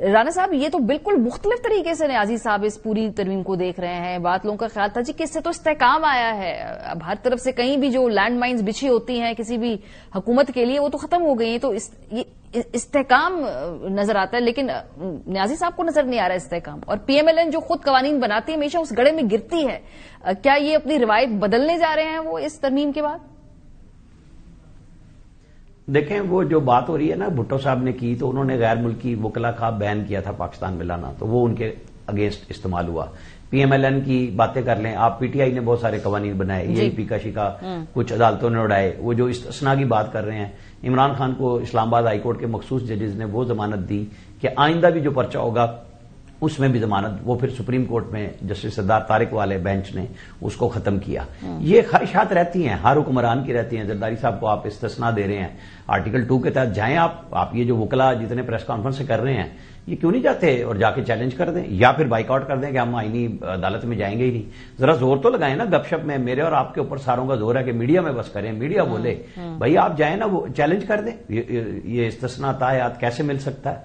رانا صاحب یہ تو بالکل مختلف طریقے سے نیازی صاحب اس پوری ترمیم کو دیکھ رہے ہیں. بات لوگوں کا خیال تھا جی کہ اس سے تو استحکام آیا ہے, اب ہر طرف سے کہیں بھی جو لینڈ مائنز بچھی ہوتی ہیں کسی بھی حکومت کے لیے وہ تو ختم ہو گئی ہیں, تو استحکام نظر آتا ہے, لیکن نیازی صاحب کو نظر نہیں آ رہا استحکام. اور پی ایم ایل این جو خود قوانین بناتی ہے ہمیشہ اس گڑھے میں گرتی ہے. کیا یہ اپنی روایت بدلنے جا رہے ہیں وہ اس ترمیم کے بعد؟ دیکھیں وہ جو بات ہو رہی ہے نا بھٹو صاحب نے کی, تو انہوں نے غیر ملکی وکلا کا بین کیا تھا پاکستان میں لانا, تو وہ ان کے اگینسٹ استعمال ہوا. پی ایم ایل این کی باتیں کر لیں آپ, پی ٹی آئی نے بہت سارے قوانین بنائے, یہی پیکا شیکا کچھ عدالتوں نے اڑائے. وہ جو استثناء کی بات کر رہے ہیں, عمران خان کو اسلام آباد ہائی کورٹ کے مخصوص ججز نے وہ ضمانت دی کہ آئندہ بھی جو پرچہ ہوگا اس میں بھی ضمانت, وہ پھر سپریم کورٹ میں جسٹس سردار طارق والے بینچ نے اس کو ختم کیا. یہ خواہشات رہتی ہیں ہر حکمران کی رہتی ہیں. زرداری صاحب کو آپ استثناء دے رہے ہیں, آرٹیکل 2 کے تحت جائیں آپ یہ جو وکلا جتنے پریس کانفرنس سے کر رہے ہیں یہ کیوں نہیں جاتے اور جا کے چیلنج کر دیں, یا پھر بائیک آؤٹ کر دیں کہ ہم آئینی عدالت میں جائیں گے ہی نہیں. ذرا زور تو لگائیں نا گپ شپ میں. میرے اور آپ کے اوپر ساروں کا زور ہے کہ میڈیا میں بس کریں, میڈیا بولے بھائی آپ جائیں نا, وہ چیلنج کر دیں. یہ استثناء تایات کیسے مل سکتا ہے؟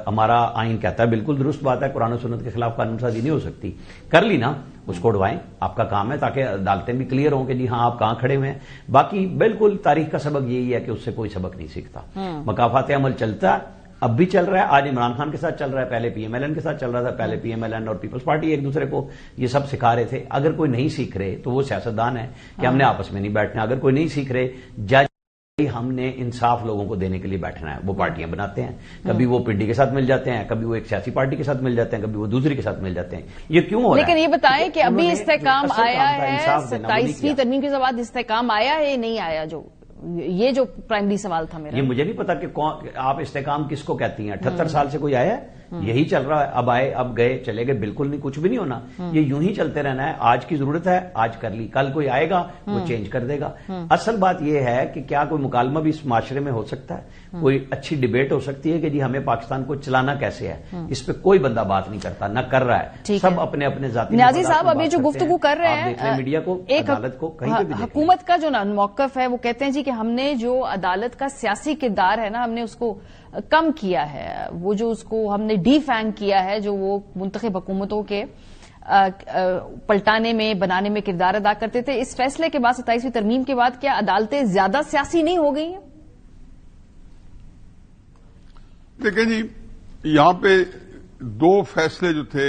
ہمارا آئین کہتا ہے بالکل درست بات ہے, قرآن و سنت کے خلاف قانون سازی نہیں ہو سکتی. کر لی نا, اس کو اڑوائیں, آپ کا کام ہے, تاکہ عدالتیں بھی کلیئر ہوں کہ جی ہاں آپ کہاں کھڑے ہوئے ہیں. باقی بالکل تاریخ کا سبق یہی ہے کہ اس سے کوئی سبق نہیں سیکھتا. مکافات عمل چلتا ہے, اب بھی چل رہا ہے, آج عمران خان کے ساتھ چل رہا ہے, پہلے پی ایم ایل این کے ساتھ چل رہا تھا. پہلے پی ایم ایل این اور پیپلز پارٹی ایک دوسرے کو یہ سب سکھا رہے تھے. اگر کوئی نہیں سیکھ رہے تو وہ سیاستدان ہے کہ ہم نے آپس میں نہیں بیٹھنا. اگر کوئی نہیں سیکھ رہے جج ہم نے انصاف لوگوں کو دینے کے لیے بیٹھنا ہے. وہ پارٹیاں بناتے ہیں, کبھی وہ پنڈی کے ساتھ مل جاتے ہیں, کبھی وہ ایک سیاسی پارٹی کے ساتھ مل جاتے ہیں, کبھی وہ دوسری کے ساتھ مل جاتے ہیں. یہ کیوں ہو رہا ہے؟ لیکن یہ بتائیں کہ ابھی استحکام آیا ہے 27ویں ترمیم کے بعد, استحکام آیا ہے نہیں آیا؟ یہ جو پرائمری سوال تھا میرا. یہ مجھے نہیں پتا کہ آپ استحکام کس کو کہتی ہیں. 78 سال سے کوئی آیا ہے؟ یہی چل رہا ہے, اب آئے اب گئے چلے گئے, بالکل نہیں, کچھ بھی نہیں ہونا. یہ یوں ہی چلتے رہنا ہے. آج کی ضرورت ہے, آج کر لی, کل کوئی آئے گا وہ چینج کر دے گا. اصل بات یہ ہے کہ کیا کوئی مکالمہ بھی اس معاشرے میں ہو سکتا ہے, کوئی اچھی ڈیبیٹ ہو سکتی ہے کہ جی ہمیں پاکستان کو چلانا کیسے ہے. اس پہ کوئی بندہ بات نہیں کرتا, نہ کر رہا ہے. سب اپنے اپنے ذاتی. نیازی صاحب ابھی جو گفتگو کر رہے ہیں میڈیا کو, عدالت کو, کہیں پہ بھی حکومت کا جو موقف ہے وہ کہتے ہیں جی کہ ہم نے جو عدالت کا سیاسی کردار ہے نا, ہم نے اس کو کم کیا ہے. وہ جو اس کو ہم نے ڈی فینگ کیا ہے, جو وہ منتخب حکومتوں کے پلٹانے میں بنانے میں کردار ادا کرتے تھے. اس فیصلے کے بعد 27ویں ترمیم کے بعد کیا عدالتیں زیادہ سیاسی نہیں ہو گئی ہیں؟ دیکھیں جی, یہاں پہ 2 فیصلے جو تھے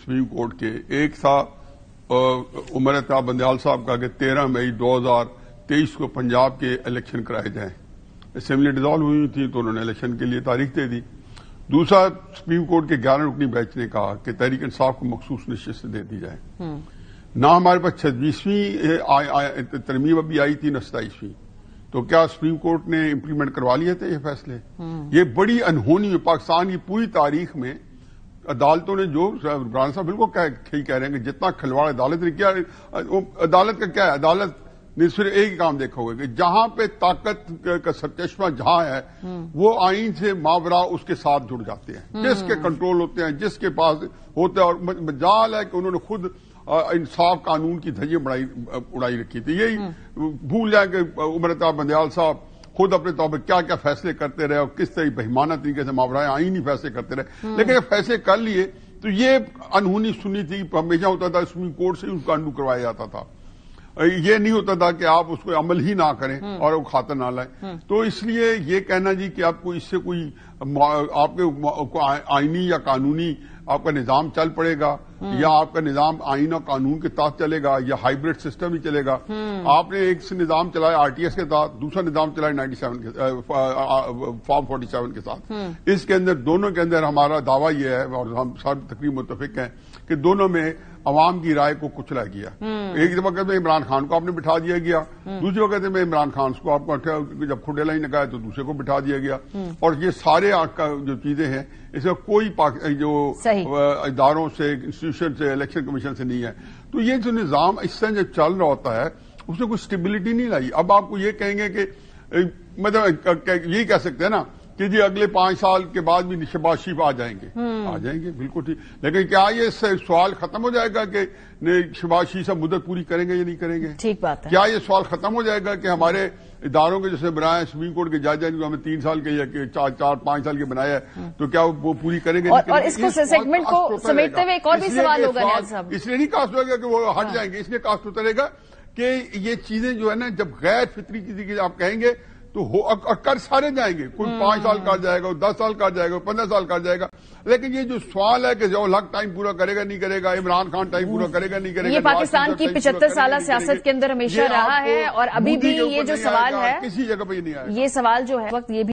سپریم کورٹ کے, ایک تھا عمر اطہار بندیال صاحب کا کہ 13 مئی 2023 کو پنجاب کے الیکشن کرائے جائیں. اسمبلی ڈیزالو ہوئی تھی تو انہوں نے الیکشن کے لیے تاریخ دے دی. دوسرا سپریم کورٹ کے 11 رکنی بینچ نے کہا کہ تحریک انصاف کو مخصوص نشست دے دی جائے. نہ ہمارے پاس 26ویں ترمیم ابھی آئی تھی, نہ 27ویں. تو کیا سپریم کورٹ نے امپلیمنٹ کروا لیے تھے یہ فیصلے؟ یہ بڑی انہونی ہے پاکستان کی پوری تاریخ میں. عدالتوں نے جو عمران صاحب بالکل کہہ رہے ہیں کہ جتنا کھلواڑ عدالت نے کیا, عدالت کا کیا ہے, عدالت نے صرف ایک ہی کام دیکھا ہوگا کہ جہاں پہ طاقت کا سرچشمہ جہاں ہے وہ آئین سے ماورا اس کے ساتھ جڑ جاتے ہیں, جس کے کنٹرول ہوتے ہیں, جس کے پاس ہوتا ہے. اور مجال ہے کہ انہوں نے خود انصاف قانون کی دھجیاں اڑائی رکھی تھی. یہی بھول جائیں کہ عمر اطہار بندیال صاحب خود اپنے طور پر کیا کیا فیصلے کرتے رہے اور کس طرح بہیمانہ طریقے سے ماورائے آئینی فیصلے کرتے رہے. لیکن یہ فیصلے کر لیے تو یہ انہونی سنی تھی. ہمیشہ ہوتا تھا سپریم کورٹ سے ان کو انڈو کروایا جاتا تھا. یہ نہیں ہوتا تھا کہ آپ اس کو عمل ہی نہ کریں اور وہ خاطر نہ لائیں. تو اس لیے یہ کہنا جی کہ آپ کو اس سے کوئی آپ کے آئینی یا قانونی آپ کا نظام چل پڑے گا, یا آپ کا نظام آئین اور قانون کے تحت چلے گا, یا ہائیبرڈ سسٹم ہی چلے گا. آپ نے ایک نظام چلایا آر ٹی ایس کے تحت, دوسرا نظام چلایا 97 فارم 47 کے ساتھ. اس کے اندر دونوں کے اندر ہمارا دعویٰ یہ ہے اور ہم سب تقریباً متفق ہیں کہ دونوں میں عوام کی رائے کو کچلا گیا. ایک وقت میں عمران خان کو آپ نے بٹھا دیا گیا, دوسری وقت میں عمران خان کو آپ کو جب کھڈیلا ہی نکایا تو دوسرے کو بٹھا دیا گیا. اور یہ سارے جو چیزیں ہیں اس کا کوئی جو اداروں سے, انسٹیٹیوشن سے, الیکشن کمیشن سے نہیں ہے. تو یہ جو نظام اس سے جب چل رہا ہوتا ہے اس نے کوئی اسٹیبلٹی نہیں لائی. اب آپ کو یہ کہیں گے کہ مطلب یہی کہہ سکتے ہیں نا کہ جی اگلے 5 سال کے بعد بھی شہباز شریف آ جائیں گے بالکل ٹھیک. لیکن کیا یہ سوال ختم ہو جائے گا کہ شہباز شریف صاحب مدت پوری کریں گے یا نہیں کریں گے؟ ٹھیک بات ہے. کیا یہ سوال ختم ہو جائے گا کہ ہمارے اداروں کے جیسے بنائے سپریم کورٹ کے جج ہیں جو ہمیں 3 سال کے یا 4-5 سال کے بنایا ہے تو کیا وہ پوری کریں گے؟ اور اس کو سیگمنٹ کو سمیٹتے ہوئے ایک اور بھی سوال ہوگا نیاز صاحب. اس لیے نہیں کاسٹ ہوگا کہ وہ ہٹ جائیں گے, اس لیے کاسٹ ہوتا رہے گا کہ یہ چیزیں جو ہے نا جب غیر فطری چیزیں آپ کہیں گے تو کر سارے جائیں گے. کوئی 5 سال کر جائے گا, 10 سال کر جائے گا, 15 سال کر جائے گا. لیکن یہ جو سوال ہے کہ ضیاء الحق ٹائم پورا کرے گا نہیں کرے گا, عمران خان ٹائم پورا کرے گا نہیں کرے گا, یہ پاکستان کی 75 سالہ سیاست کے اندر ہمیشہ رہا ہے اور ابھی بھی یہ جو سوال ہے کسی جگہ پہ نہیں آیا. یہ سوال جو ہے وقت یہ بھی